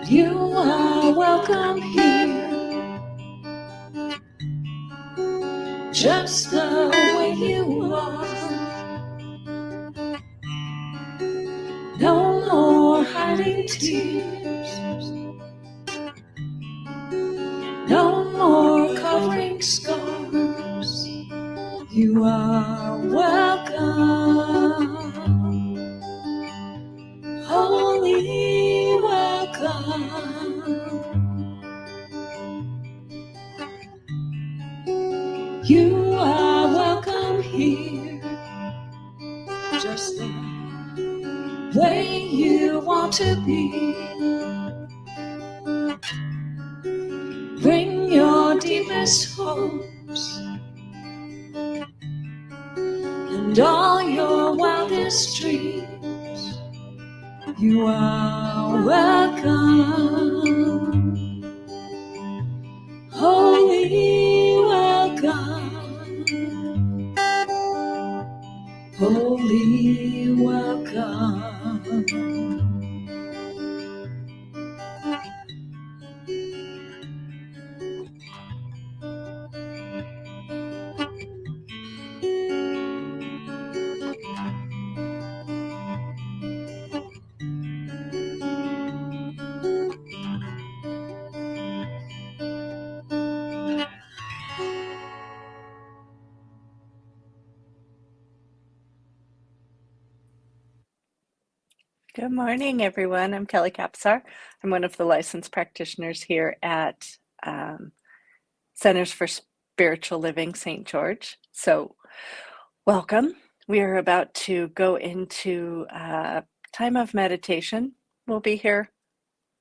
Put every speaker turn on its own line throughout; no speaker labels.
You are welcome here, just the way you are. No more hiding tears, no more covering scars. You are welcome, holy welcome. You are welcome here, just the way you want to be. Bring your deepest hopes and all your wildest dreams. You are welcome, holy welcome, holy welcome.
Good morning, everyone. I'm Kelly Capsar. I'm one of the licensed practitioners here at Centers for Spiritual Living, St. George. So, welcome. We are about to go into a time of meditation. We'll be here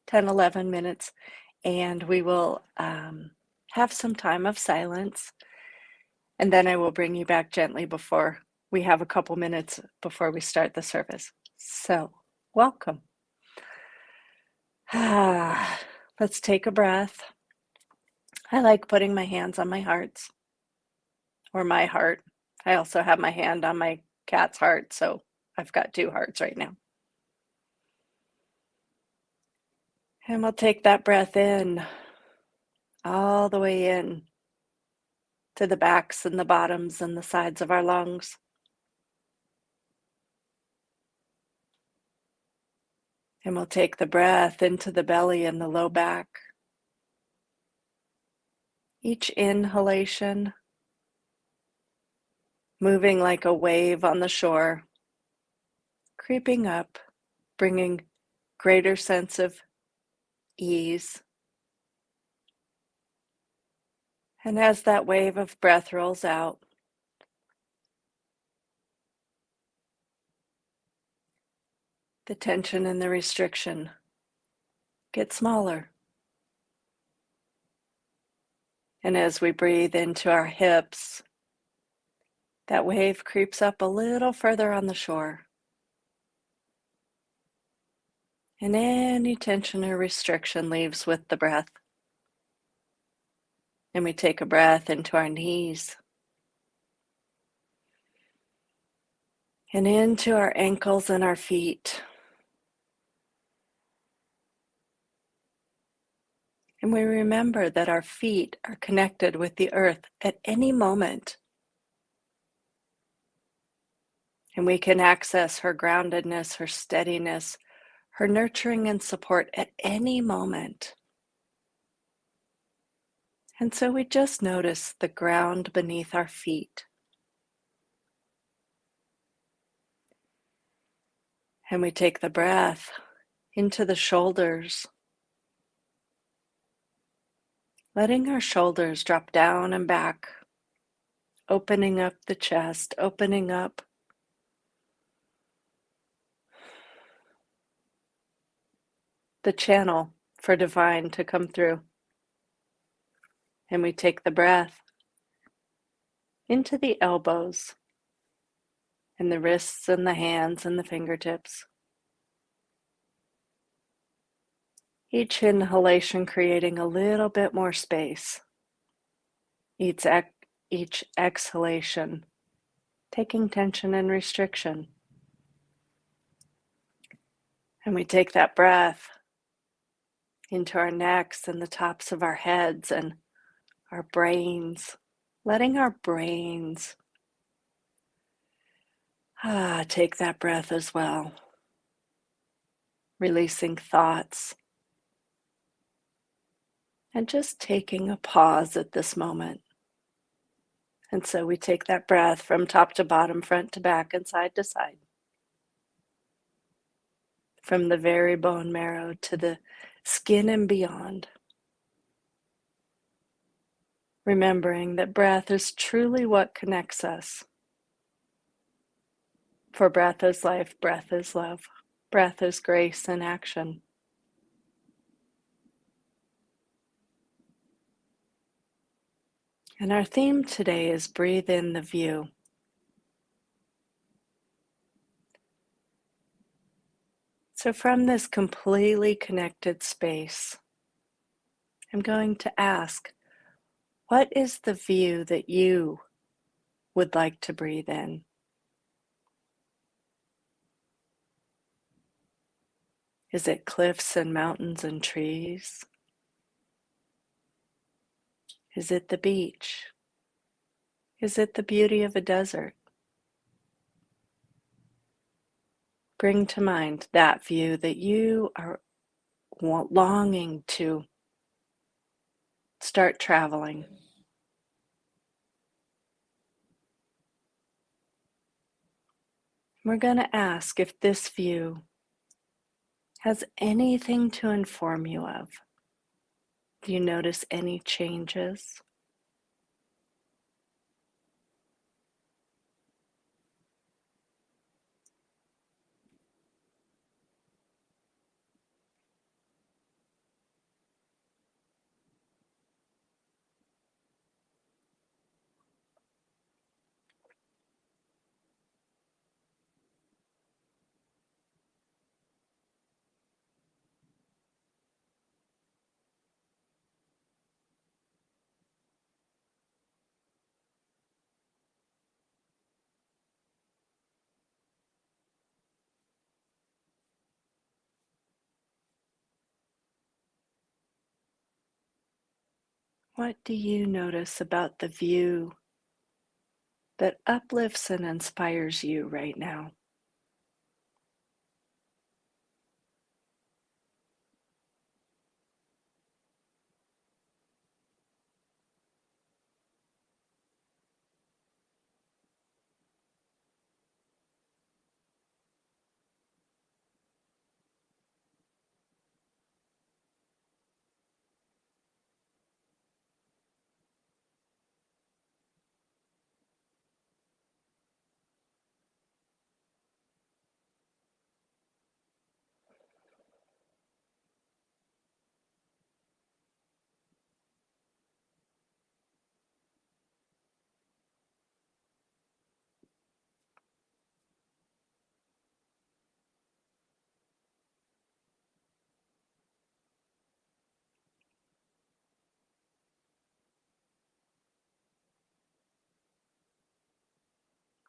10, 11 minutes, and we will have some time of silence. And then I will bring you back gently before we have a couple minutes before we start the service. So, welcome. Let's take a breath. I like putting my hands on my hearts or my heart. I also have my hand on my cat's heart, so I've got two hearts right now. And we'll take that breath in, all the way in to the backs and the bottoms and the sides of our lungs. And we'll take the breath into the belly and the low back. Each inhalation moving like a wave on the shore, creeping up, bringing greater sense of ease. And as that wave of breath rolls out, the tension and the restriction get smaller. And as we breathe into our hips, that wave creeps up a little further on the shore. And any tension or restriction leaves with the breath. And we take a breath into our knees and into our ankles and our feet. And we remember that our feet are connected with the earth at any moment. And we can access her groundedness, her steadiness, her nurturing and support at any moment. And so we just notice the ground beneath our feet. And we take the breath into the shoulders, letting our shoulders drop down and back, opening up the chest, opening up the channel for divine to come through. And we take the breath into the elbows and the wrists and the hands and the fingertips. Each inhalation creating a little bit more space. Each exhalation taking tension and restriction. And we take that breath into our necks and the tops of our heads and our brains, letting our brains take that breath as well, releasing thoughts and just taking a pause at this moment. And so we take that breath from top to bottom, front to back, and side to side, from the very bone marrow to the skin and beyond. Remembering that breath is truly what connects us. For breath is life, breath is love, breath is grace and action. And our theme today is breathe in the view. So from this completely connected space, I'm going to ask, what is the view that you would like to breathe in? Is it cliffs and mountains and trees? Is it the beach? Is it the beauty of a desert? Bring to mind that view that you are longing to start traveling. We're going to ask if this view has anything to inform you of. Do you notice any changes? What do you notice about the view that uplifts and inspires you right now?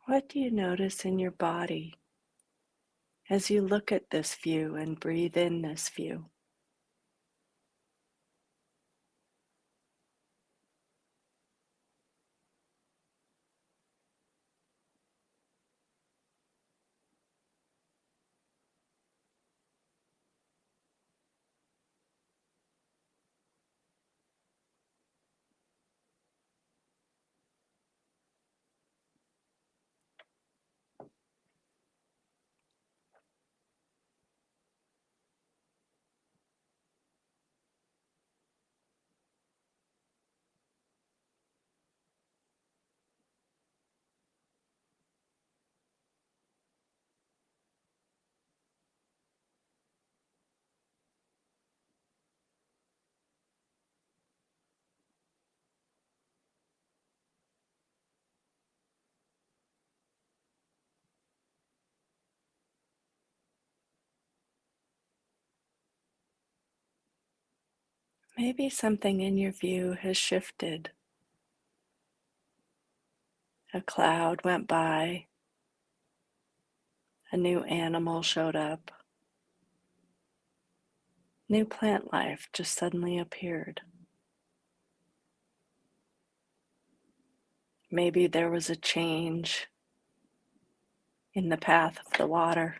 What do you notice in your body as you look at this view and breathe in this view? Maybe something in your view has shifted. A cloud went by, a new animal showed up, new plant life just suddenly appeared. Maybe there was a change in the path of the water.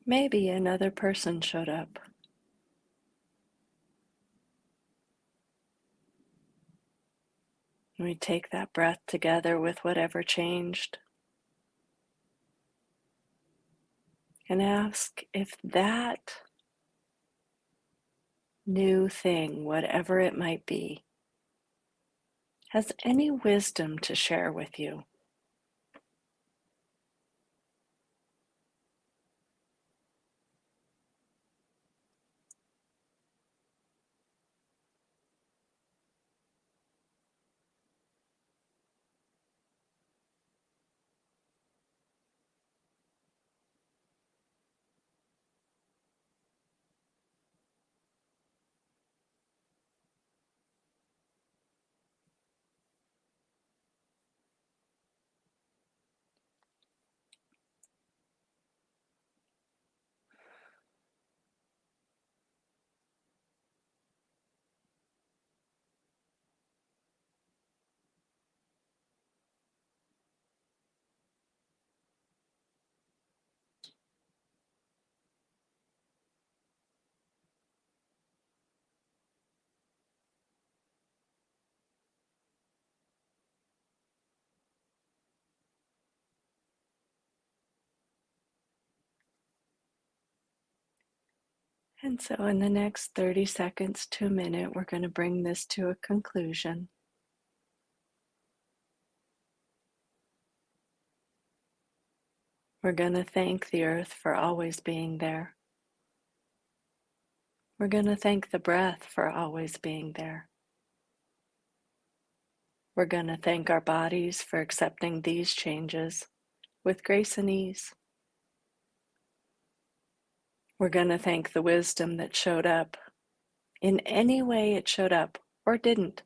Maybe another person showed up. And we take that breath together with whatever changed and ask if that new thing, whatever it might be, has any wisdom to share with you. And so in the next 30 seconds to a minute, we're going to bring this to a conclusion. We're going to thank the earth for always being there. We're going to thank the breath for always being there. We're going to thank our bodies for accepting these changes with grace and ease. We're going to thank the wisdom that showed up in any way it showed up or didn't.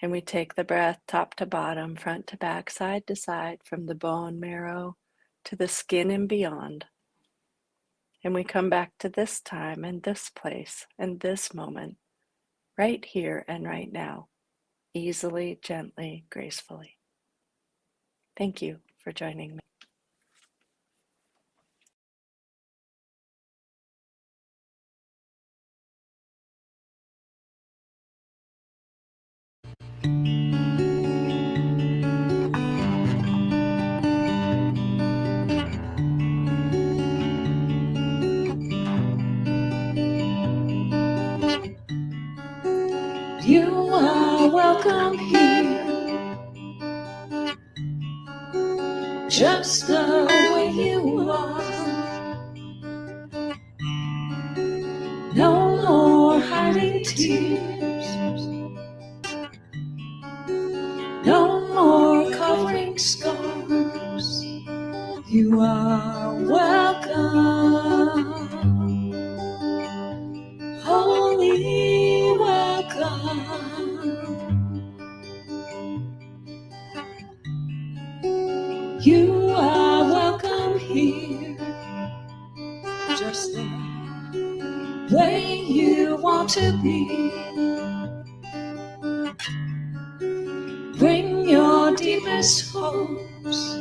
And we take the breath top to bottom, front to back, side to side, from the bone marrow to the skin and beyond. And we come back to this time and this place and this moment, right here and right now, easily, gently, gracefully. Thank you for joining me.
You are welcome here, just the way you are. No more hiding tears, no more covering scars. You are welcome, holy welcome. You are welcome here, just the way you want to be. Bring your deepest hopes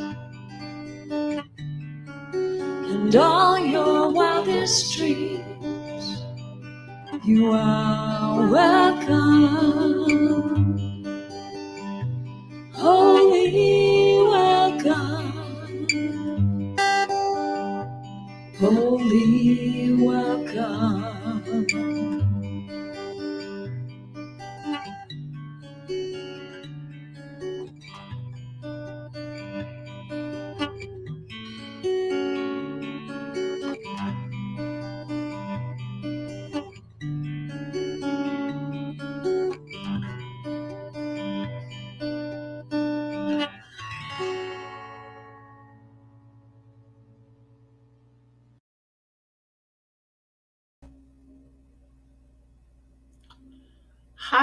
and all your wildest dreams. You are welcome, holy welcome, holy welcome.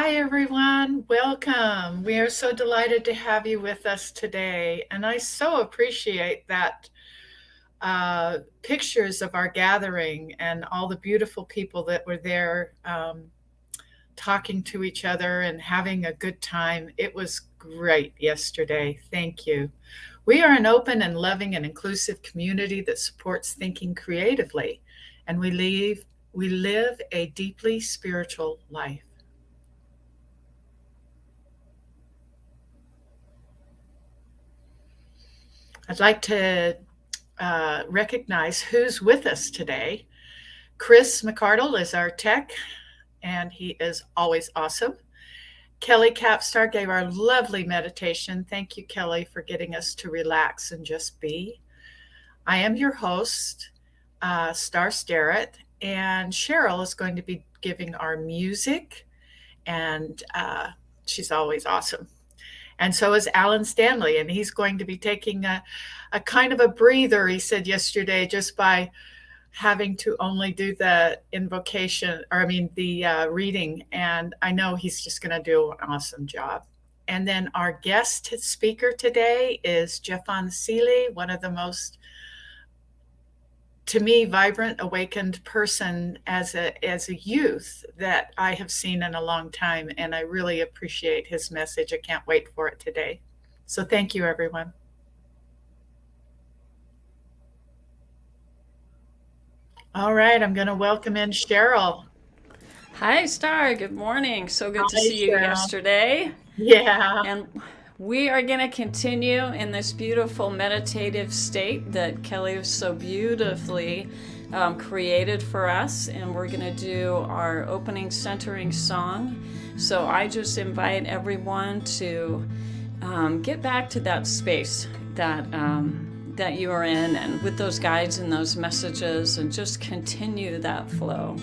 Hi, everyone. Welcome. We are so delighted to have you with us today. And I so appreciate that pictures of our gathering and all the beautiful people that were there talking to each other and having a good time. It was great yesterday. Thank you. We are an open and loving and inclusive community that supports thinking creatively, and we live a deeply spiritual life. I'd like to recognize who's with us today. Chris McCardle is our tech, and he is always awesome. Kelly Capstar gave our lovely meditation. Thank you, Kelly, for getting us to relax and just be. I am your host, Star Starrett, and Cheryl is going to be giving our music, and she's always awesome. And so is Alan Stanley, and he's going to be taking a kind of a breather, he said yesterday, just by having to only do the invocation, or I mean, the reading. And I know he's just going to do an awesome job. And then our guest speaker today is Jeffon, one of the most, to me, vibrant, awakened person as a youth that I have seen in a long time, and I really appreciate his message. I can't wait for it today. So thank you, everyone. All right, I'm going to welcome in Cheryl.
Hi, Star. Good morning. So good to
Hi,
see you
Cheryl.
yesterday.
Yeah.
And we are going to continue in this beautiful meditative state that Kelly so beautifully created for us. And we're going to do our opening centering song. So I just invite everyone to get back to that space that you are in, and with those guides and those messages, and just continue that flow.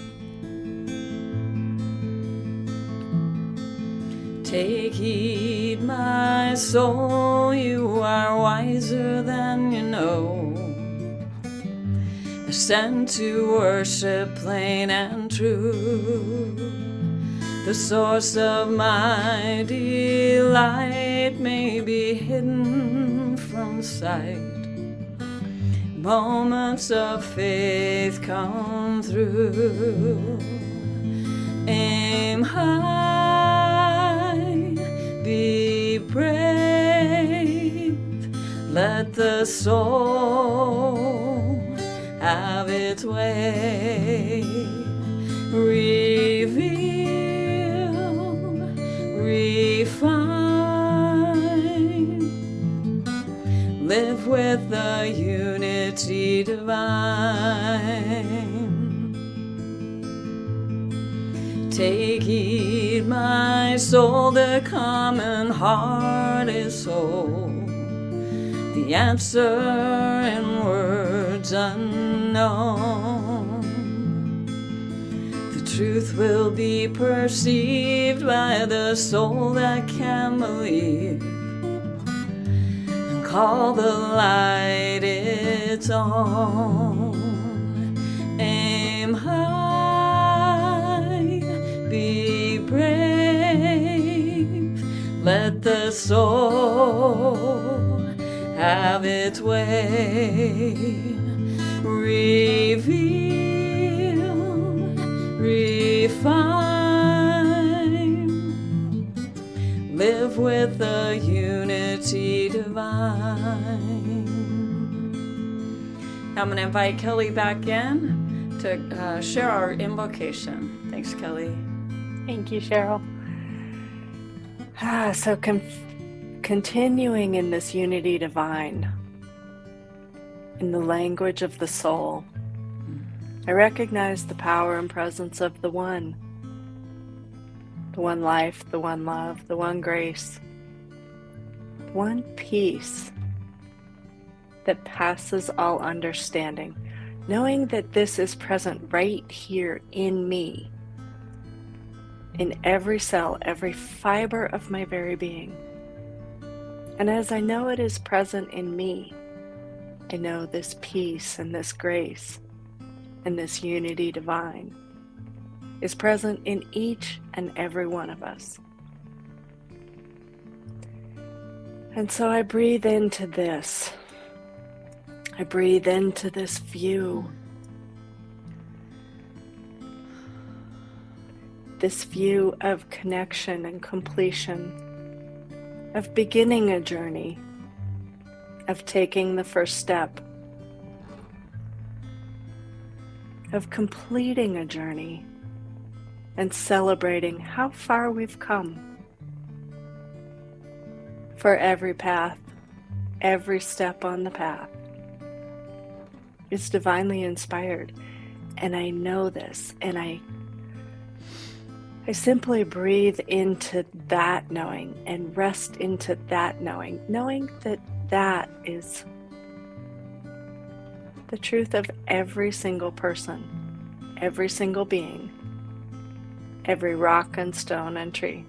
Take heed, my soul, you are wiser than you know. Ascend to worship plain and true. The source of my delight may be hidden from sight. Moments of faith come through. Aim high, be brave, let the soul have its way. Reveal, refine, live with the unity divine. Take heed, my soul, the common heart is whole. The answer in words unknown. The truth will be perceived by the soul that can believe, and call the light its own. Aim high, be brave, let the soul have its way. Reveal, refine, live with the unity divine. I'm going to invite Kelly back in to share our invocation. Thanks, Kelly.
Thank you, Cheryl. So continuing in this unity divine, in the language of the soul, I recognize the power and presence of the one life, the one love, the one grace, the one peace that passes all understanding, knowing that this is present right here in me, in every cell, every fiber of my very being. And as I know it is present in me, I know this peace and this grace and this unity divine is present in each and every one of us. And so I breathe into this. I breathe into this view. This view of connection and completion, of beginning a journey, of taking the first step, of completing a journey, and celebrating how far we've come. For every path, every step on the path is divinely inspired, and I know this, and I simply breathe into that knowing and rest into that knowing that that is the truth of every single person, every single being, every rock and stone and tree.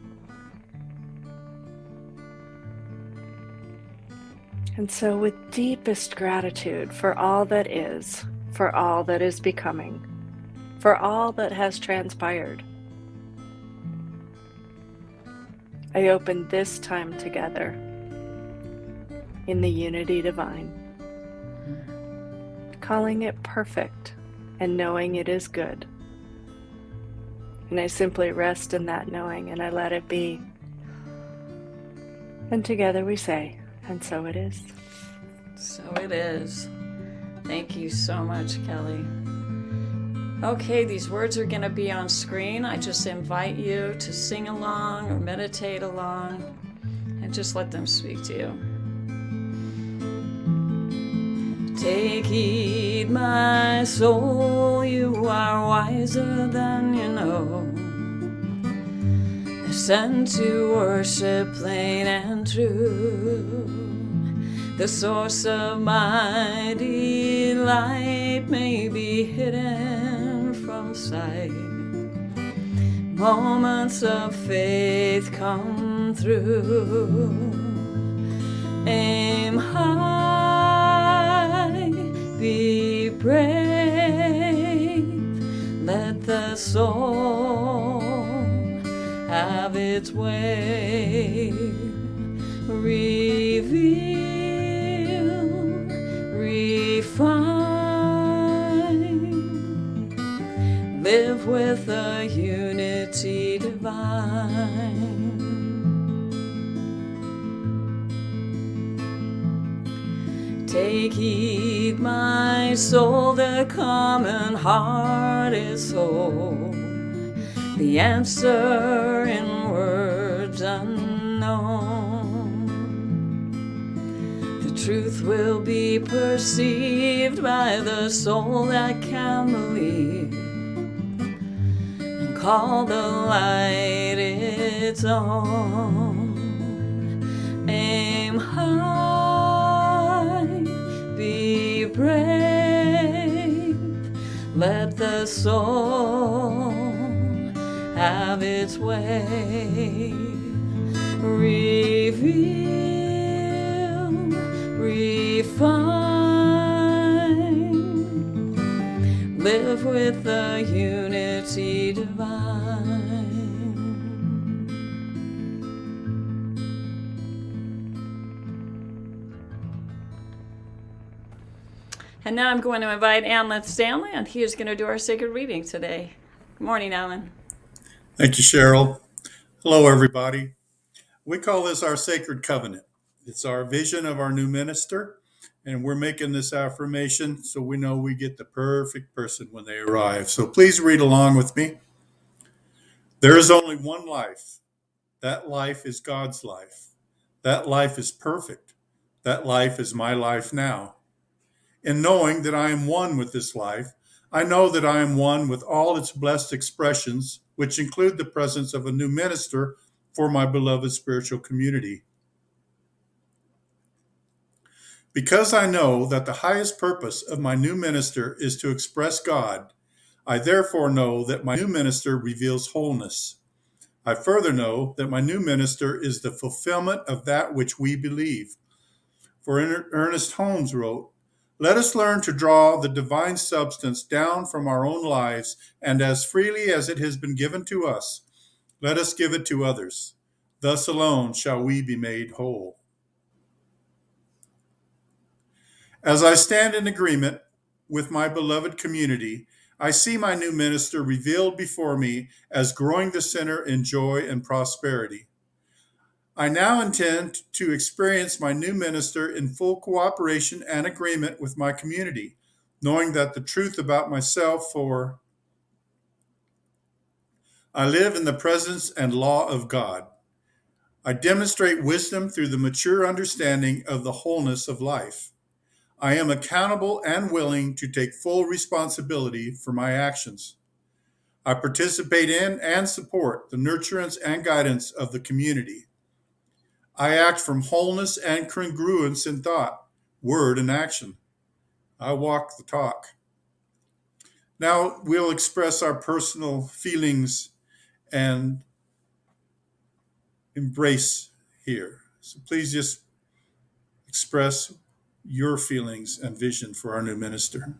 And so with deepest gratitude for all that is, for all that is becoming, for all that has transpired, I open this time together in the unity divine, calling it perfect and knowing it is good. And I simply rest in that knowing and I let it be. And together we say, and so it is.
So it is. Thank you so much, Kelly. Okay, these words are going to be on screen. I just invite you to sing along or meditate along and just let them speak to you. Take heed, my soul, you are wiser than you know. Sent to worship plain and true. The source of my delight may be hidden from sight. Moments of faith come through. Aim high, be brave. Let the soul have its way. Reveal, refine, live with a unity divine. Take heed, my soul, the common heart is whole. The answer in words unknown. The truth will be perceived by the soul that can believe and call the light its own. Aim high, be brave, let the soul have its way. Reveal, refine, live with the unity divine. And now I'm going to invite Alan Stanley, and he is going to do our sacred reading today. Good morning, Alan.
Thank you, Cheryl. Hello, everybody. We call this our sacred covenant. It's our vision of our new minister, and we're making this affirmation so we know we get the perfect person when they arrive. So please read along with me. There is only one life. That life is God's life. That life is perfect. That life is my life now. In knowing that I am one with this life, I know that I am one with all its blessed expressions, which include the presence of a new minister for my beloved spiritual community. Because I know that the highest purpose of my new minister is to express God, I therefore know that my new minister reveals wholeness. I further know that my new minister is the fulfillment of that which we believe. For Ernest Holmes wrote, Let us learn to draw the divine substance down from our own lives, and as freely as it has been given to us, let us give it to others. Thus alone shall we be made whole. As I stand in agreement with my beloved community, I see my new minister revealed before me as growing the center in joy and prosperity. I now intend to experience my new minister in full cooperation and agreement with my community, knowing that the truth about myself, for I live in the presence and law of God. I demonstrate wisdom through the mature understanding of the wholeness of life. I am accountable and willing to take full responsibility for my actions. I participate in and support the nurturance and guidance of the community. I act from wholeness and congruence in thought, word, and action. I walk the talk. Now we'll express our personal feelings and embrace here. So please just express your feelings and vision for our new minister.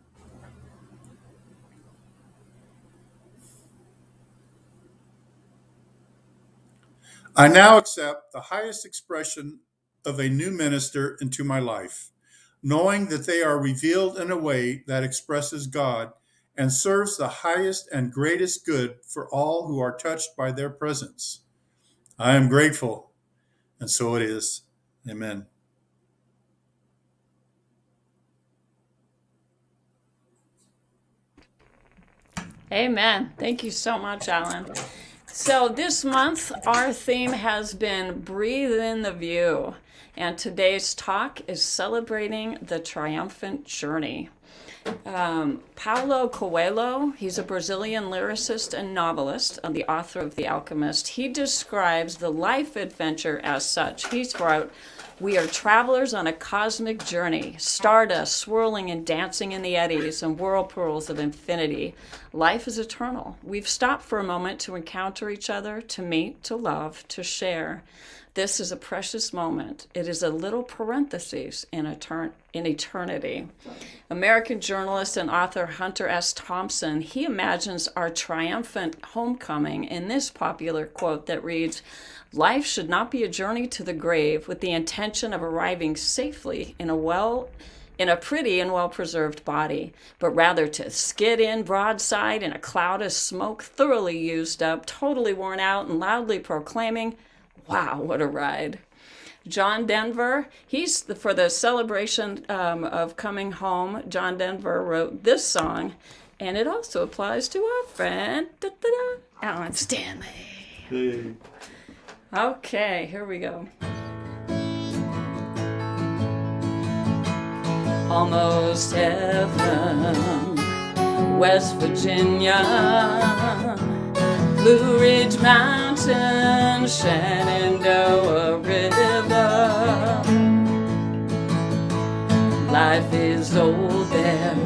I now accept the highest expression of a new minister into my life, knowing that they are revealed in a way that expresses God and serves the highest and greatest good for all who are touched by their presence. I am grateful, and so it is. Amen.
Amen. Thank you so much, Alan. So this month, our theme has been Breathe in the View. And today's talk is celebrating the triumphant journey. Paulo Coelho, he's a Brazilian lyricist and novelist, and the author of The Alchemist. He describes the life adventure as such. He wrote, "We are travelers on a cosmic journey, stardust swirling and dancing in the eddies and whirlpools of infinity. Life is eternal. We've stopped for a moment to encounter each other, to meet, to love, to share. This is a precious moment. It is a little parenthesis in eternity." American journalist and author Hunter S. Thompson, he imagines our triumphant homecoming in this popular quote that reads, "Life should not be a journey to the grave with the intention of arriving safely in a pretty and well-preserved body, but rather to skid in broadside in a cloud of smoke, thoroughly used up, totally worn out, and loudly proclaiming, 'Wow, what a ride.'" John Denver, for the celebration of coming home, John Denver wrote this song, and it also applies to our friend, Alan Stanley.
Hey.
Okay, here we go. Almost heaven, West Virginia, Blue Ridge Mountain, Shenandoah River. Life is old there,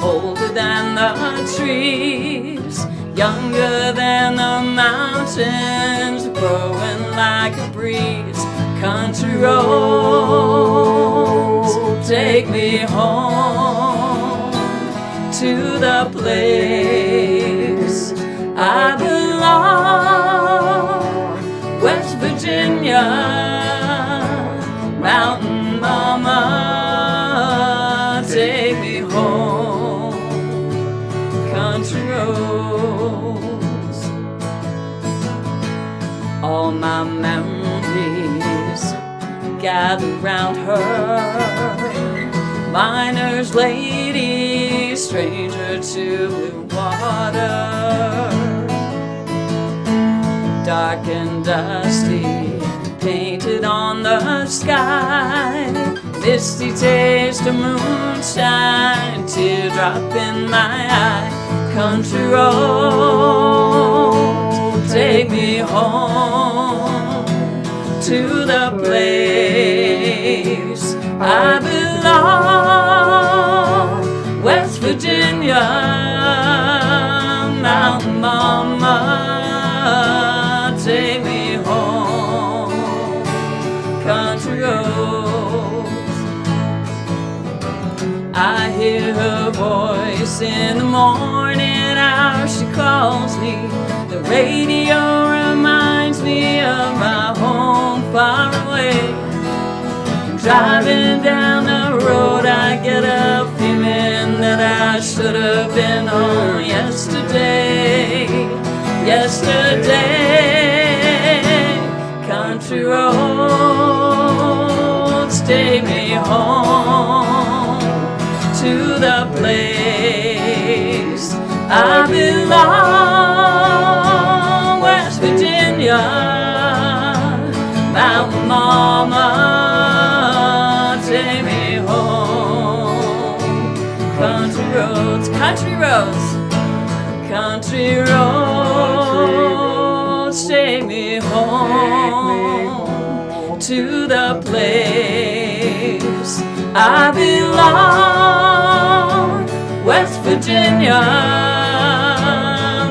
older than the trees, younger than the mountains, blowing like a breeze. Country roads, take me home to the place I belong. West Virginia, Mountain Mama, take me home. Country roads, all my memories gather round her. Miner's lady, stranger to blue water. Dark and dusty, painted on the sky. Misty taste of moonshine, teardrop in my eye. Country roads, take me home to the place I belong. West Virginia, Mountain Mama, take me home. Country roads, I 'cause in the morning hour she calls me. The radio reminds me of my home far away. Driving down the road, I get a feeling that I should have been home yesterday. Country roads take me home to the place I belong, West Virginia, Mountain Mama, take me home. Country roads, country roads, country roads, take me home to the place I belong, West Virginia,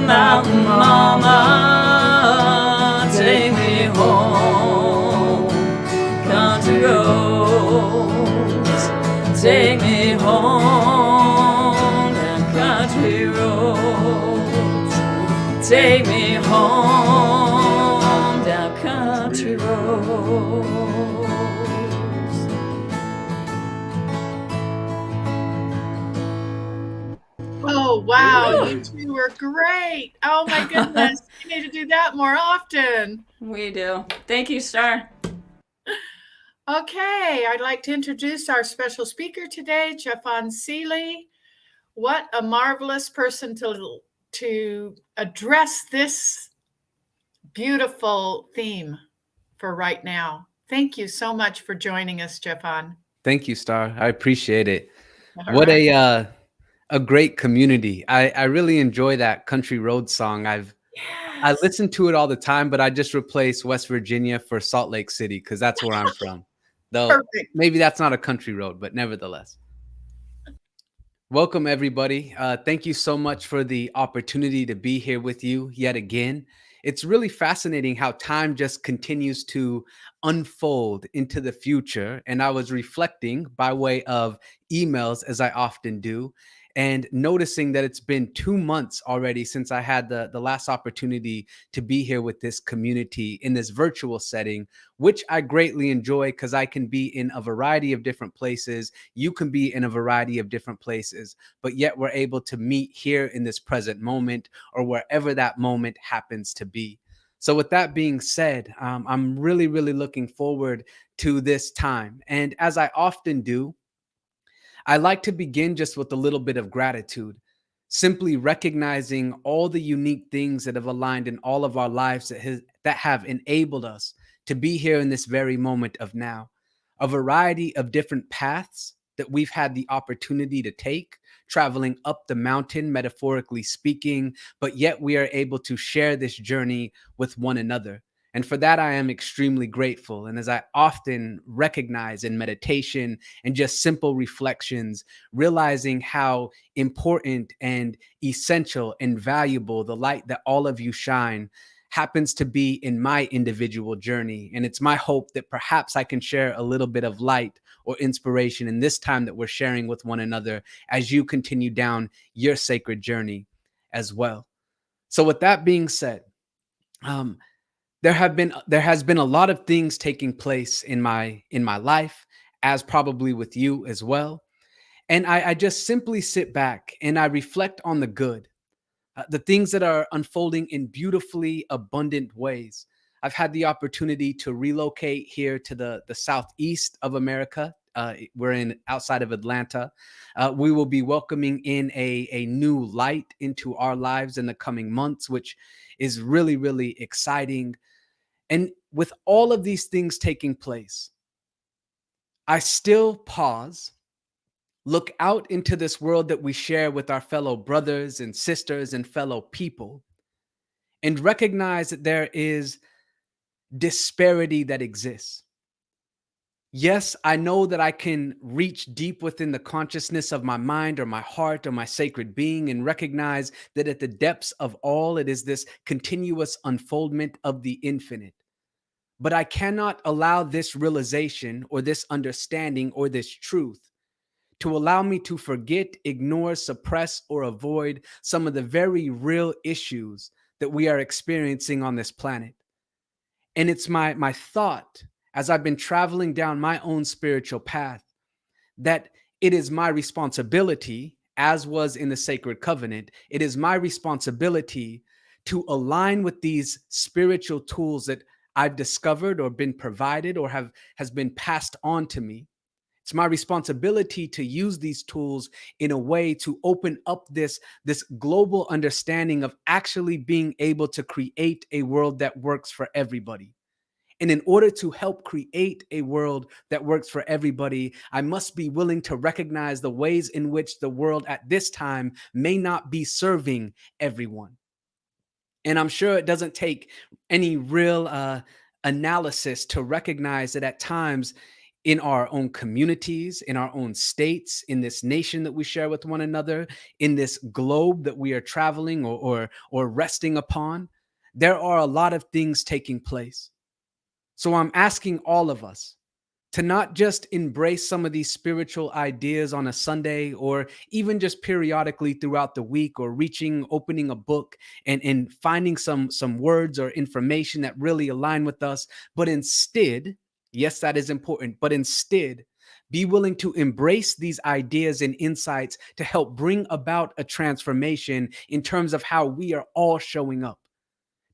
Mountain Mama, take me home. Country roads, take me home. And country roads, take me home. Down country roads.
Oh, wow. You two were great. Oh, my goodness. You need to do that more often.
We do. Thank you, Star.
Okay, I'd like to introduce our special speaker today, Jeffon. What a marvelous person to address this beautiful theme for right now. Thank you so much for joining us, Jeffon.
Thank you, Star. I appreciate it.
All
What
right.
a great community. I really enjoy that Country Road song. I
Yes.
listen to it all the time, but I just replaced West Virginia for Salt Lake City because that's where I'm from. Though
Perfect.
maybe that's not a country road, but nevertheless. Welcome, everybody. Thank you so much for the opportunity to be here with you yet again. It's really fascinating how time just continues to unfold into the future. And I was reflecting by way of emails, as I often do, and noticing that it's been 2 months already since I had the last opportunity to be here with this community in this virtual setting, which I greatly enjoy because I can be in a variety of different places. You can be in a variety of different places, but yet we're able to meet here in this present moment or wherever that moment happens to be. So with that being said, I'm really, really looking forward to this time. And as I often do, I like to begin just with a little bit of gratitude, simply recognizing all the unique things that have aligned in all of our lives that have enabled us to be here in this very moment of now. A variety of different paths that we've had the opportunity to take, traveling up the mountain, metaphorically speaking, but yet we are able to share this journey with one another. And for that, I am extremely grateful. And as I often recognize in meditation and just simple reflections, realizing how important and essential and valuable the light that all of you shine happens to be in my individual journey. And it's my hope that perhaps I can share a little bit of light or inspiration in this time that we're sharing with one another as you continue down your sacred journey as well. So with that being said, there has been a lot of things taking place in my life, as probably with you as well. And I just simply sit back and I reflect on the good, the things that are unfolding in beautifully abundant ways. I've had the opportunity to relocate here to the southeast of America. We're in outside of Atlanta. We will be welcoming in a new light into our lives in the coming months, which is really, really exciting. And with all of these things taking place, I still pause, look out into this world that we share with our fellow brothers and sisters and fellow people, and recognize that there is disparity that exists. Yes, I know that I can reach deep within the consciousness of my mind or my heart or my sacred being and recognize that at the depths of all, it is this continuous unfoldment of the infinite. But I cannot allow this realization or this understanding or this truth to allow me to forget, ignore, suppress, or avoid some of the very real issues that we are experiencing on this planet. And it's my thought as I've been traveling down my own spiritual path that it is my responsibility, as was in the sacred covenant, it is my responsibility to align with these spiritual tools that I've discovered or been provided or has been passed on to me. It's my responsibility to use these tools in a way to open up this global understanding of actually being able to create a world that works for everybody. And in order to help create a world that works for everybody, I must be willing to recognize the ways in which the world at this time may not be serving everyone. And I'm sure it doesn't take any real analysis to recognize that at times in our own communities, in our own states, in this nation that we share with one another, in this globe that we are traveling or resting upon, there are a lot of things taking place. So I'm asking all of us to not just embrace some of these spiritual ideas on a Sunday or even just periodically throughout the week, or opening a book and finding some words or information that really align with us, but instead, yes, that is important, but instead be willing to embrace these ideas and insights to help bring about a transformation in terms of how we are all showing up.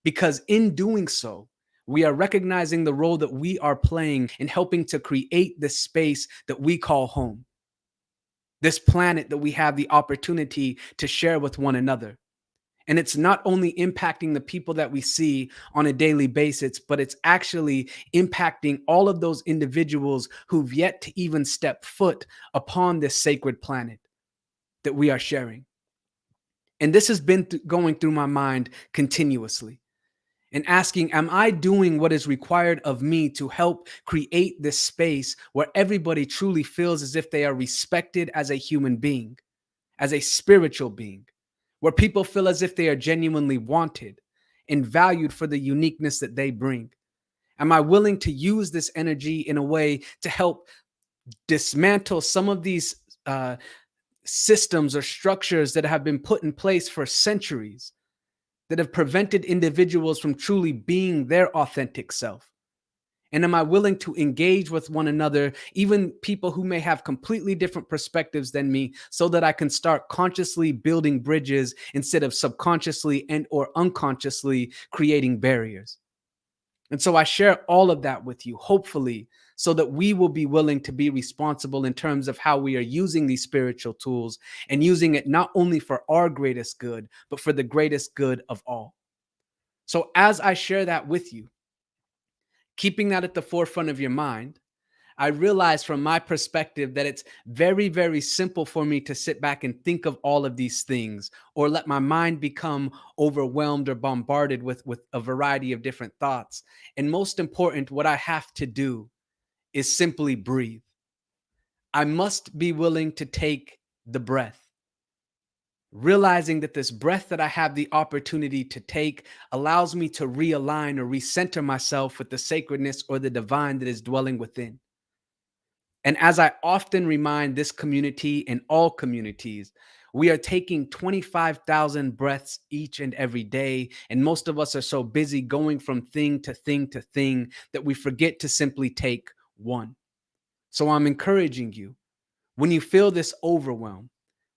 Because in doing so, we are recognizing the role that we are playing in helping to create this space that we call home, this planet that we have the opportunity to share with one another. And it's not only impacting the people that we see on a daily basis, but it's actually impacting all of those individuals who've yet to even step foot upon this sacred planet that we are sharing. And this has been going through my mind continuously, and asking, am I doing what is required of me to help create this space where everybody truly feels as if they are respected as a human being, as a spiritual being, where people feel as if they are genuinely wanted and valued for the uniqueness that they bring? Am I willing to use this energy in a way to help dismantle some of these systems or structures that have been put in place for centuries, that have prevented individuals from truly being their authentic self? And am I willing to engage with one another, even people who may have completely different perspectives than me, so that I can start consciously building bridges instead of subconsciously and or unconsciously creating barriers? And so I share all of that with you, hopefully, so that we will be willing to be responsible in terms of how we are using these spiritual tools, and using it not only for our greatest good, but for the greatest good of all. So as I share that with you, keeping that at the forefront of your mind, I realize from my perspective that it's very, very simple for me to sit back and think of all of these things, or let my mind become overwhelmed or bombarded with a variety of different thoughts. And most important, what I have to do is simply breathe. I must be willing to take the breath, realizing that this breath that I have the opportunity to take allows me to realign or recenter myself with the sacredness or the divine that is dwelling within. And as I often remind this community and all communities, we are taking 25,000 breaths each and every day. And most of us are so busy going from thing to thing to thing that we forget to simply take one. So I'm encouraging you, when you feel this overwhelm,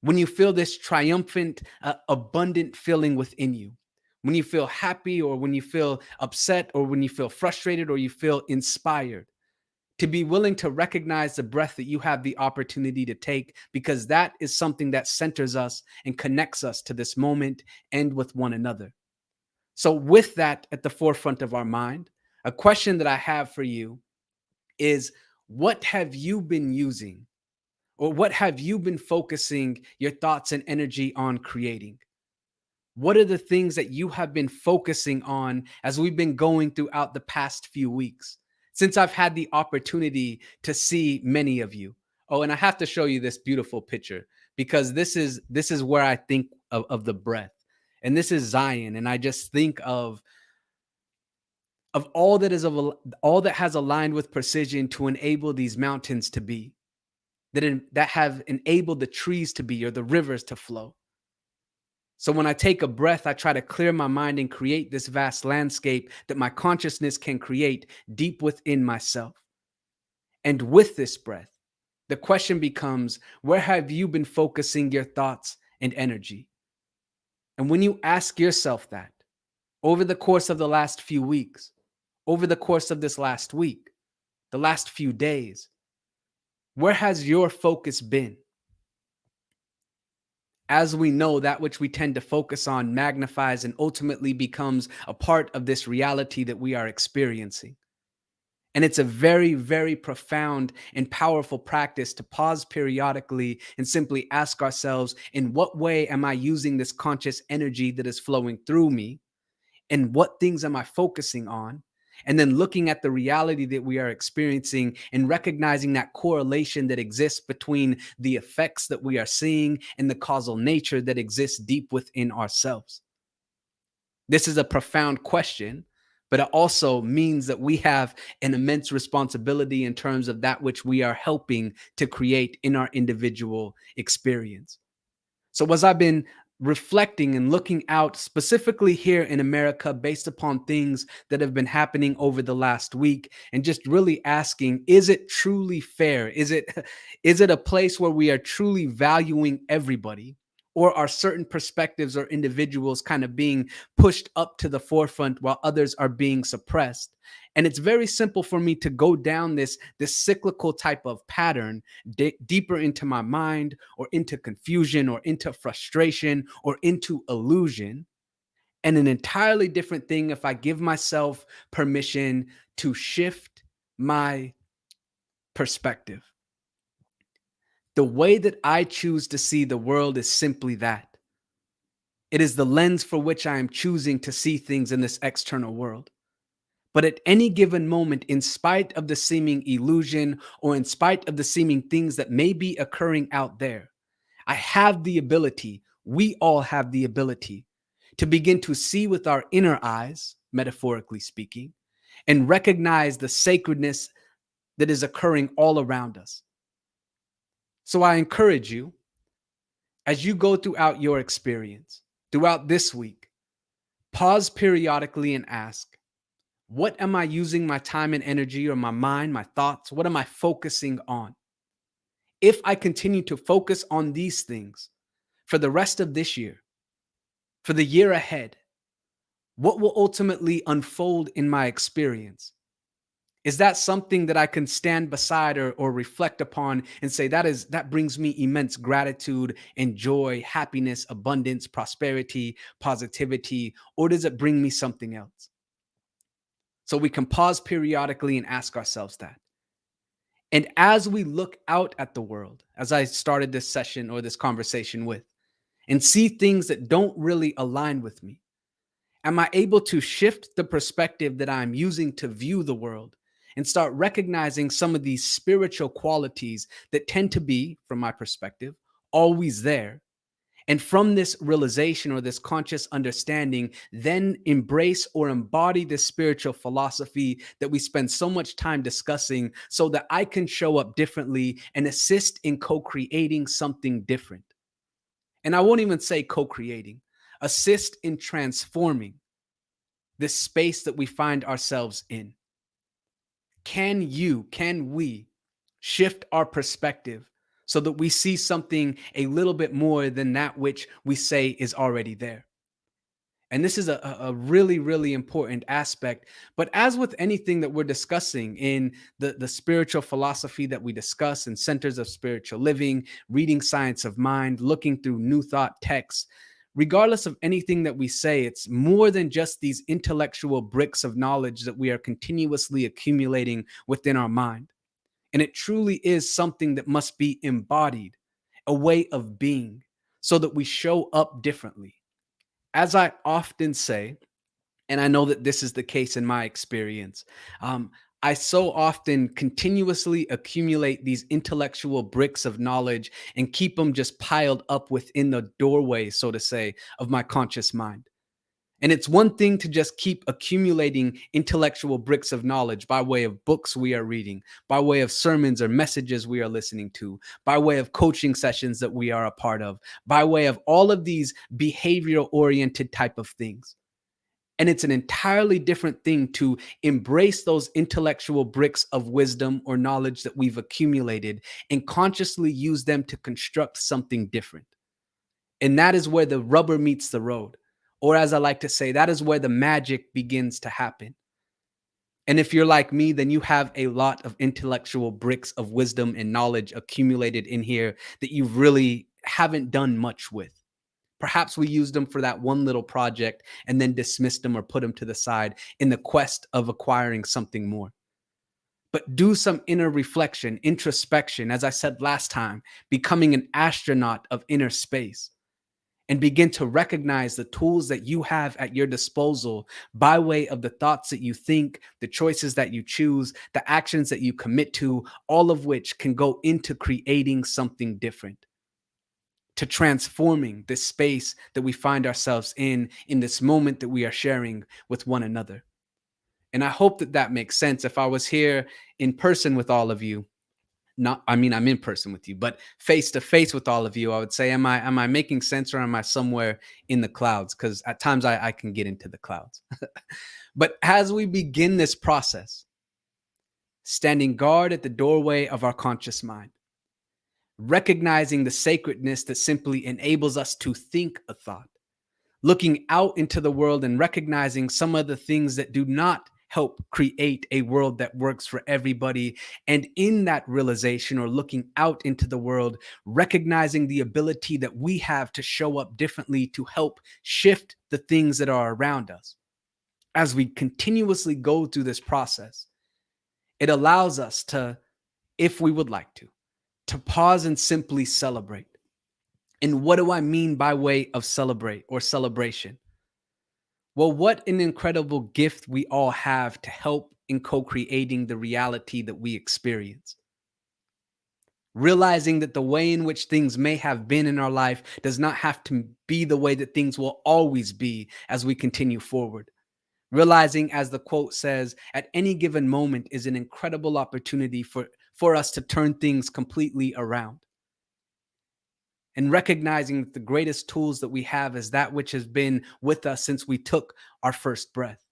when you feel this triumphant, abundant feeling within you, when you feel happy, or when you feel upset, or when you feel frustrated, or you feel inspired, to be willing to recognize the breath that you have the opportunity to take, because that is something that centers us and connects us to this moment and with one another. So with that at the forefront of our mind, a question that I have for you is, what have you been using, or what have you been focusing your thoughts and energy on creating? What are the things that you have been focusing on as we've been going throughout the past few weeks, since I've had the opportunity to see many of you? Oh, and I have to show you this beautiful picture, because this is where I think of the breath. And this is Zion. And I just think of all that has aligned with precision to enable these mountains to be. that have enabled the trees to be or the rivers to flow. So when I take a breath, I try to clear my mind and create this vast landscape that my consciousness can create deep within myself. And with this breath, the question becomes, where have you been focusing your thoughts and energy? And when you ask yourself that over the course of the last few weeks, over the course of this last week, the last few days, where has your focus been? As we know, that which we tend to focus on magnifies and ultimately becomes a part of this reality that we are experiencing. And it's a very, very profound and powerful practice to pause periodically and simply ask ourselves, in what way am I using this conscious energy that is flowing through me? And what things am I focusing on? And then looking at the reality that we are experiencing and recognizing that correlation that exists between the effects that we are seeing and the causal nature that exists deep within ourselves. This is a profound question, but it also means that we have an immense responsibility in terms of that which we are helping to create in our individual experience. So as I've been reflecting and looking out specifically here in America based upon things that have been happening over the last week, and just really asking, is it truly fair? Is it a place where we are truly valuing everybody? Or are certain perspectives or individuals kind of being pushed up to the forefront while others are being suppressed? And it's very simple for me to go down this cyclical type of pattern deeper into my mind, or into confusion, or into frustration, or into illusion. And an entirely different thing if I give myself permission to shift my perspective. The way that I choose to see the world is simply that. It is the lens for which I am choosing to see things in this external world. But at any given moment, in spite of the seeming illusion, or in spite of the seeming things that may be occurring out there, I have the ability, we all have the ability, to begin to see with our inner eyes, metaphorically speaking, and recognize the sacredness that is occurring all around us. So I encourage you, as you go throughout your experience, throughout this week, pause periodically and ask, what am I using my time and energy, or my mind, my thoughts? What am I focusing on? If I continue to focus on these things for the rest of this year, for the year ahead, what will ultimately unfold in my experience? Is that something that I can stand beside or reflect upon and say that brings me immense gratitude and joy, happiness, abundance, prosperity, positivity, or does it bring me something else? So we can pause periodically and ask ourselves that. And as we look out at the world, as I started this session or this conversation with, and see things that don't really align with me, am I able to shift the perspective that I'm using to view the world and start recognizing some of these spiritual qualities that tend to be, from my perspective, always there? And from this realization or this conscious understanding, then embrace or embody this spiritual philosophy that we spend so much time discussing, so that I can show up differently and assist in co-creating something different. And I won't even say co-creating, assist in transforming this space that we find ourselves in. Can we shift our perspective so that we see something a little bit more than that which we say is already there? And this is a really, really important aspect. But as with anything that we're discussing in the spiritual philosophy that we discuss in Centers of Spiritual Living, reading Science of Mind, looking through New Thought texts, regardless of anything that we say, it's more than just these intellectual bricks of knowledge that we are continuously accumulating within our mind. And it truly is something that must be embodied, a way of being, so that we show up differently. As I often say, and I know that this is the case in my experience, I so often continuously accumulate these intellectual bricks of knowledge and keep them just piled up within the doorway, so to say, of my conscious mind. And it's one thing to just keep accumulating intellectual bricks of knowledge by way of books we are reading, by way of sermons or messages we are listening to, by way of coaching sessions that we are a part of, by way of all of these behavioral oriented type of things. And it's an entirely different thing to embrace those intellectual bricks of wisdom or knowledge that we've accumulated and consciously use them to construct something different. And that is where the rubber meets the road. Or as I like to say, that is where the magic begins to happen. And if you're like me, then you have a lot of intellectual bricks of wisdom and knowledge accumulated in here that you really haven't done much with. Perhaps we used them for that one little project and then dismissed them or put them to the side in the quest of acquiring something more. But do some inner reflection, introspection, as I said last time, becoming an astronaut of inner space, and begin to recognize the tools that you have at your disposal by way of the thoughts that you think, the choices that you choose, the actions that you commit to, all of which can go into creating something different, to transforming this space that we find ourselves in this moment that we are sharing with one another. And I hope that that makes sense. If I was here in person with all of you, I'm in person with you, but face to face with all of you, I would say, am I making sense, or am I somewhere in the clouds? Because at times I can get into the clouds. But as we begin this process, standing guard at the doorway of our conscious mind, recognizing the sacredness that simply enables us to think a thought, looking out into the world and recognizing some of the things that do not help create a world that works for everybody. And in that realization, or looking out into the world, recognizing the ability that we have to show up differently to help shift the things that are around us. As we continuously go through this process, it allows us to, if we would like to pause and simply celebrate. And what do I mean by way of celebrate or celebration? Well, what an incredible gift we all have to help in co-creating the reality that we experience. Realizing that the way in which things may have been in our life does not have to be the way that things will always be as we continue forward. Realizing, as the quote says, at any given moment is an incredible opportunity for us to turn things completely around. And recognizing that the greatest tools that we have is that which has been with us since we took our first breath.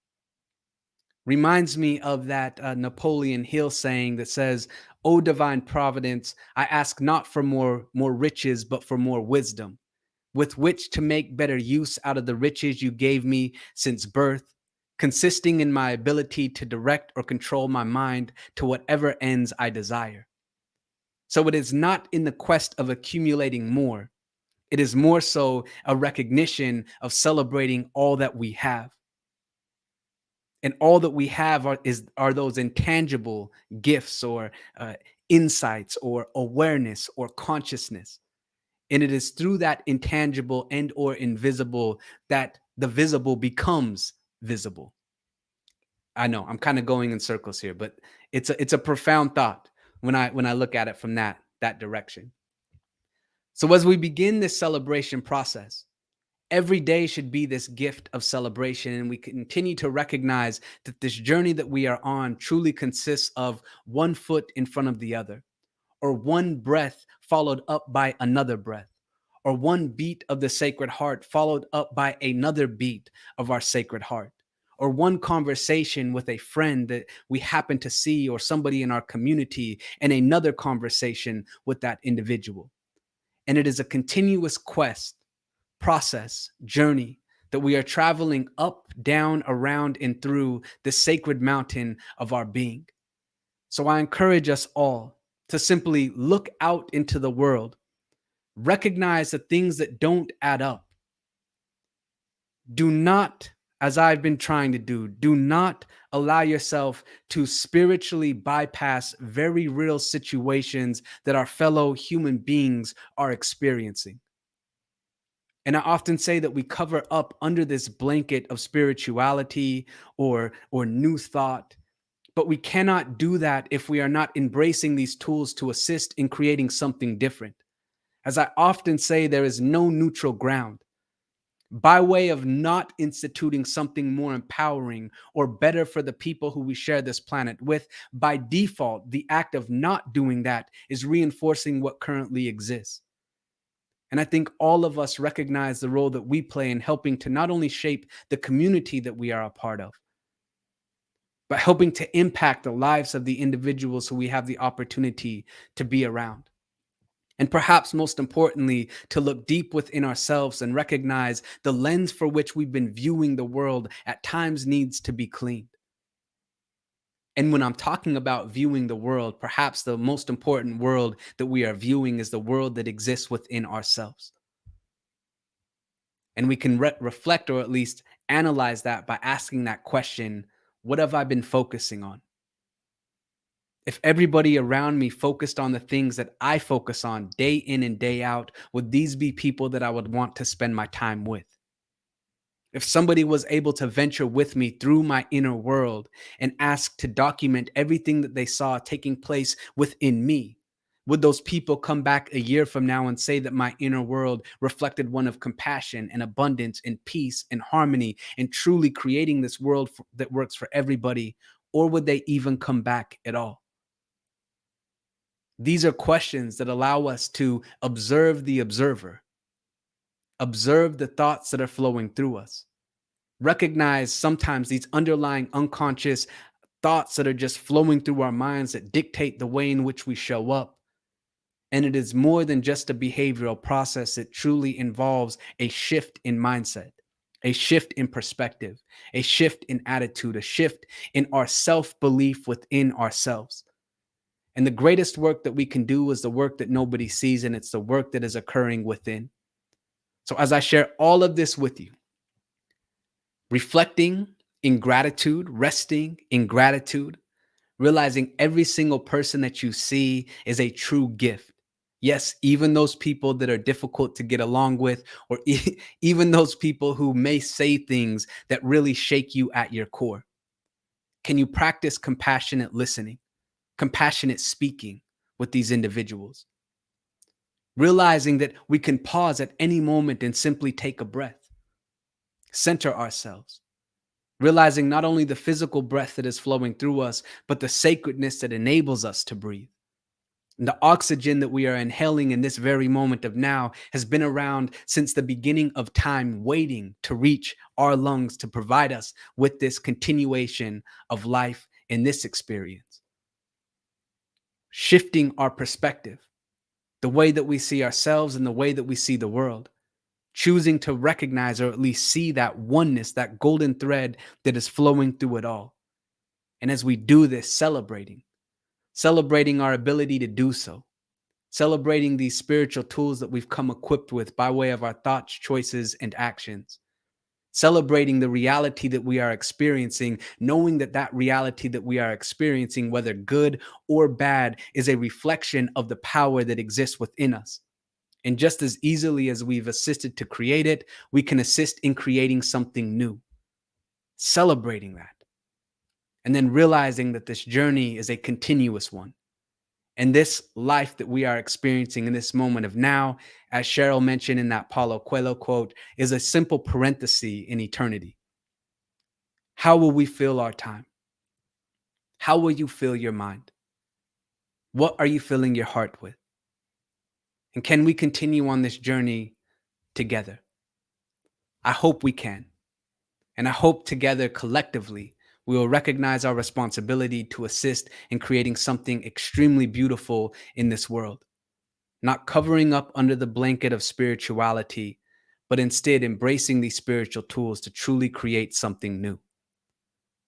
Reminds me of that Napoleon Hill saying that says, "O divine providence, I ask not for more riches, but for more wisdom, with which to make better use out of the riches you gave me since birth, consisting in my ability to direct or control my mind to whatever ends I desire." So it is not in the quest of accumulating more. It is more so a recognition of celebrating all that we have. And all that we have are those intangible gifts or insights or awareness or consciousness. And it is through that intangible and or invisible that the visible becomes visible. I know I'm kind of going in circles here, but it's a profound thought when I look at it from that direction. So as we begin this celebration process, every day should be this gift of celebration, and we continue to recognize that this journey that we are on truly consists of one foot in front of the other, or one breath followed up by another breath, or one beat of the Sacred Heart followed up by another beat of our Sacred Heart, or one conversation with a friend that we happen to see or somebody in our community, and another conversation with that individual. And it is a continuous quest, process, journey that we are traveling up, down, around, and through the sacred mountain of our being. So I encourage us all to simply look out into the world, recognize the things that don't add up. Do not, as I've been trying to do not allow yourself to spiritually bypass very real situations that our fellow human beings are experiencing. And I often say that we cover up under this blanket of spirituality or new thought, but we cannot do that if we are not embracing these tools to assist in creating something different. As I often say, there is no neutral ground. by way of not instituting something more empowering or better for the people who we share this planet with. By default, the act of not doing that is reinforcing what currently exists. And I think all of us recognize the role that we play in helping to not only shape the community that we are a part of, but helping to impact the lives of the individuals who we have the opportunity to be around. And perhaps most importantly, to look deep within ourselves and recognize the lens for which we've been viewing the world at times needs to be cleaned. And when I'm talking about viewing the world, perhaps the most important world that we are viewing is the world that exists within ourselves. And we can reflect or at least analyze that by asking that question, what have I been focusing on? If everybody around me focused on the things that I focus on day in and day out, would these be people that I would want to spend my time with? If somebody was able to venture with me through my inner world and ask to document everything that they saw taking place within me, would those people come back a year from now and say that my inner world reflected one of compassion and abundance and peace and harmony and truly creating this world that works for everybody? Or would they even come back at all? These are questions that allow us to observe the observer, observe the thoughts that are flowing through us, recognize sometimes these underlying unconscious thoughts that are just flowing through our minds that dictate the way in which we show up. And it is more than just a behavioral process. It truly involves a shift in mindset, a shift in perspective, a shift in attitude, a shift in our self-belief within ourselves. And the greatest work that we can do is the work that nobody sees, and it's the work that is occurring within. So as I share all of this with you, reflecting in gratitude, resting in gratitude, realizing every single person that you see is a true gift. Yes, even those people that are difficult to get along with, or even those people who may say things that really shake you at your core. Can you practice compassionate listening, compassionate speaking with these individuals? Realizing that we can pause at any moment and simply take a breath, center ourselves, realizing not only the physical breath that is flowing through us, but the sacredness that enables us to breathe. And the oxygen that we are inhaling in this very moment of now has been around since the beginning of time, waiting to reach our lungs to provide us with this continuation of life in this experience. Shifting our perspective, the way that we see ourselves and the way that we see the world, choosing to recognize or at least see that oneness, that golden thread that is flowing through it all. And as we do this, celebrating our ability to do so, celebrating these spiritual tools that we've come equipped with by way of our thoughts, choices, and actions, celebrating the reality that we are experiencing, knowing that that reality that we are experiencing, whether good or bad, is a reflection of the power that exists within us. And just as easily as we've assisted to create it, we can assist in creating something new. Celebrating that. And then realizing that this journey is a continuous one. And this life that we are experiencing in this moment of now, as Cheryl mentioned in that Paulo Coelho quote, is a simple parenthesis in eternity. How will we fill our time? How will you fill your mind? What are you filling your heart with? And can we continue on this journey together? I hope we can. And I hope together, collectively, we will recognize our responsibility to assist in creating something extremely beautiful in this world. Not covering up under the blanket of spirituality, but instead embracing these spiritual tools to truly create something new.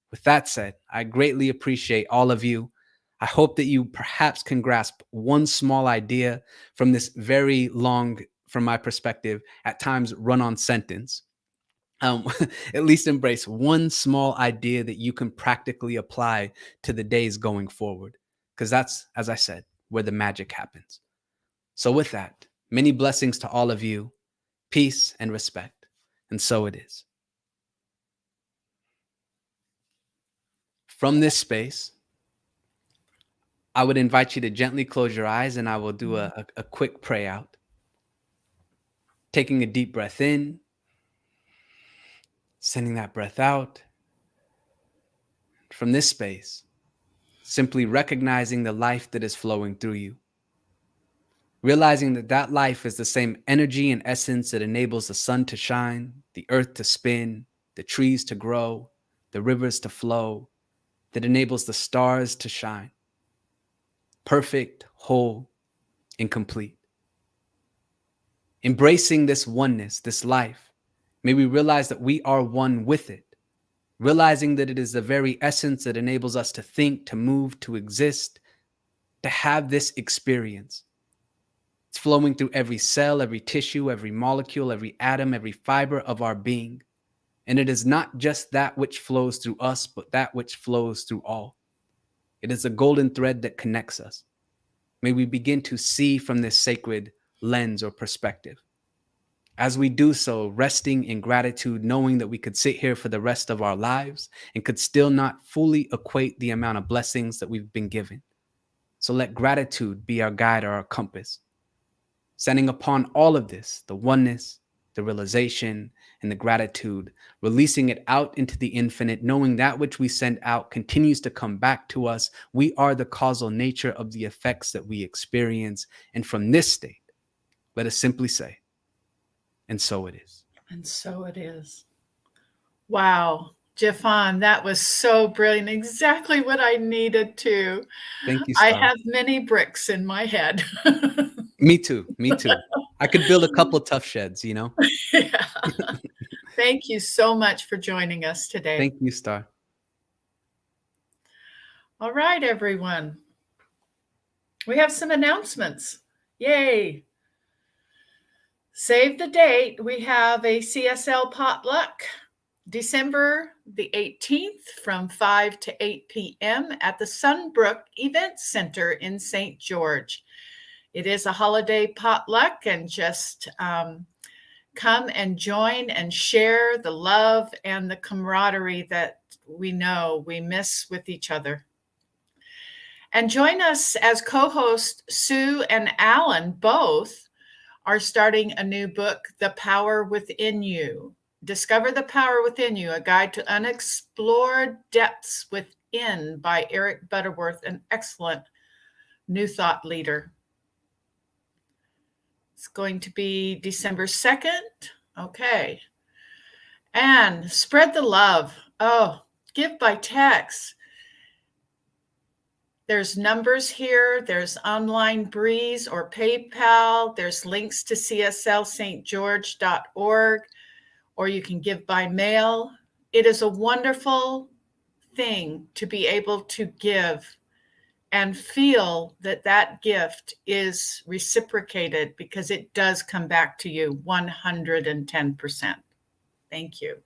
With that said, I greatly appreciate all of you. I hope that you perhaps can grasp one small idea from this very long, from my perspective, at times run-on sentence. At least embrace one small idea that you can practically apply to the days going forward. Because that's, as I said, where the magic happens. So with that, many blessings to all of you, peace and respect. And so it is. From this space, I would invite you to gently close your eyes and I will do a quick pray out. Taking a deep breath in Sending that breath out. From this space, simply recognizing the life that is flowing through you. Realizing that that life is the same energy and essence that enables the sun to shine, the earth to spin, the trees to grow, the rivers to flow, that enables the stars to shine. Perfect, whole, and complete. Embracing this oneness, this life, may we realize that we are one with it. Realizing that it is the very essence that enables us to think, to move, to exist, to have this experience. It's flowing through every cell, every tissue, every molecule, every atom, every fiber of our being. And it is not just that which flows through us, but that which flows through all. It is a golden thread that connects us. May we begin to see from this sacred lens or perspective. As we do so, resting in gratitude, knowing that we could sit here for the rest of our lives and could still not fully equate the amount of blessings that we've been given. So let gratitude be our guide or our compass. Sending upon all of this, the oneness, the realization, and the gratitude, releasing it out into the infinite, knowing that which we send out continues to come back to us. We are the causal nature of the effects that we experience. And from this state, let us simply say, and so it is.
And so it is. Wow. Jeffon, that was so brilliant. Exactly what I needed to.
Thank you,
I
Star.
have many bricks in my head.
Me too. Me too. I could build a couple tough sheds, you know?
Yeah. Thank you so much for joining us today.
Thank you, Star.
All right, everyone. We have some announcements. Yay. Save the date. We have a CSL potluck December the 18th from 5 to 8 p.m. at the Sunbrook Event Center in St. George. It is a holiday potluck, and just come and join and share the love and the camaraderie that we know we miss with each other. And join us as co-hosts. Sue and Alan both are starting a new book, The Power Within You. Discover the Power Within You, a guide to unexplored depths within, by Eric Butterworth, an excellent New Thought leader. It's going to be December 2nd. Okay. And spread the love. Oh, give by text. There's numbers here. There's online Breeze or PayPal. There's links to cslstgeorge.org, or you can give by mail. It is a wonderful thing to be able to give and feel that that gift is reciprocated, because it does come back to you 110%. Thank you.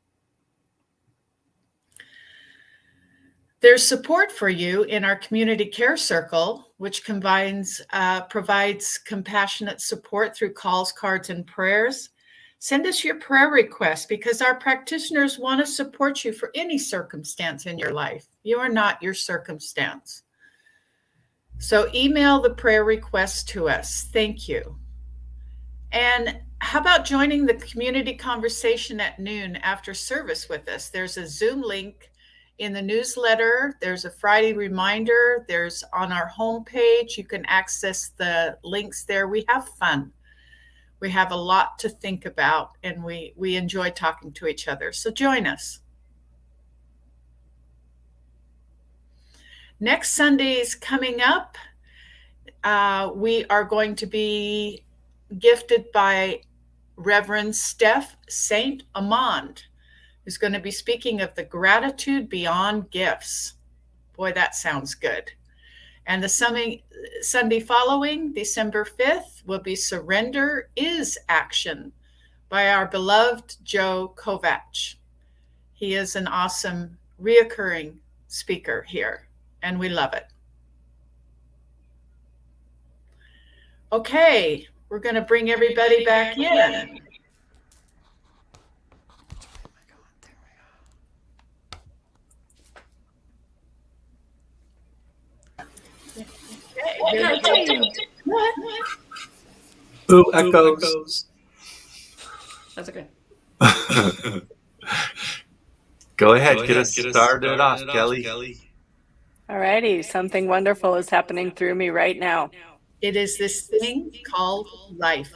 There's support for you in our community care circle, which provides compassionate support through calls, cards, and prayers. Send us your prayer requests, because our practitioners want to support you for any circumstance in your life. You are not your circumstance. So email the prayer requests to us. Thank you. And how about joining the community conversation at noon after service with us? There's a Zoom link in the newsletter. There's a Friday reminder. There's on our homepage. You can access the links there. We have fun. We have a lot to think about, and we enjoy talking to each other. So join us. Next Sunday is coming up. We are going to be gifted by Reverend Steph St. Amand, who's going to be speaking of the gratitude beyond gifts. Boy, that sounds good. And the Sunday following, December 5th, will be Surrender is Action by our beloved Joe Kovach. He is an awesome reoccurring speaker here, and we love it. Okay, we're going to bring everybody back in.
Ooh, echoes.
That's okay.
Go ahead, get us started off, Kelly.
All righty, something wonderful is happening through me right now.
It is this thing called life.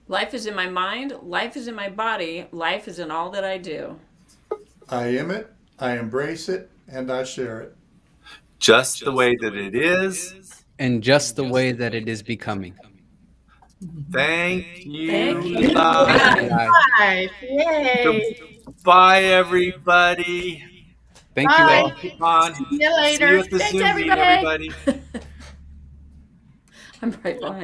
Life is in my mind, life is in my body, life is in all that I do.
I am it, I embrace it, and I share it.
Just the way that it is.
And just the way that it is becoming.
Thank you.
Thank you.
Bye.
Life. Yay.
Bye, everybody.
Thank
Bye.
you all.
See
See
you
you
later.
at the
Thanks,
Zoom meet,
everybody.
everybody.
I'm right behind.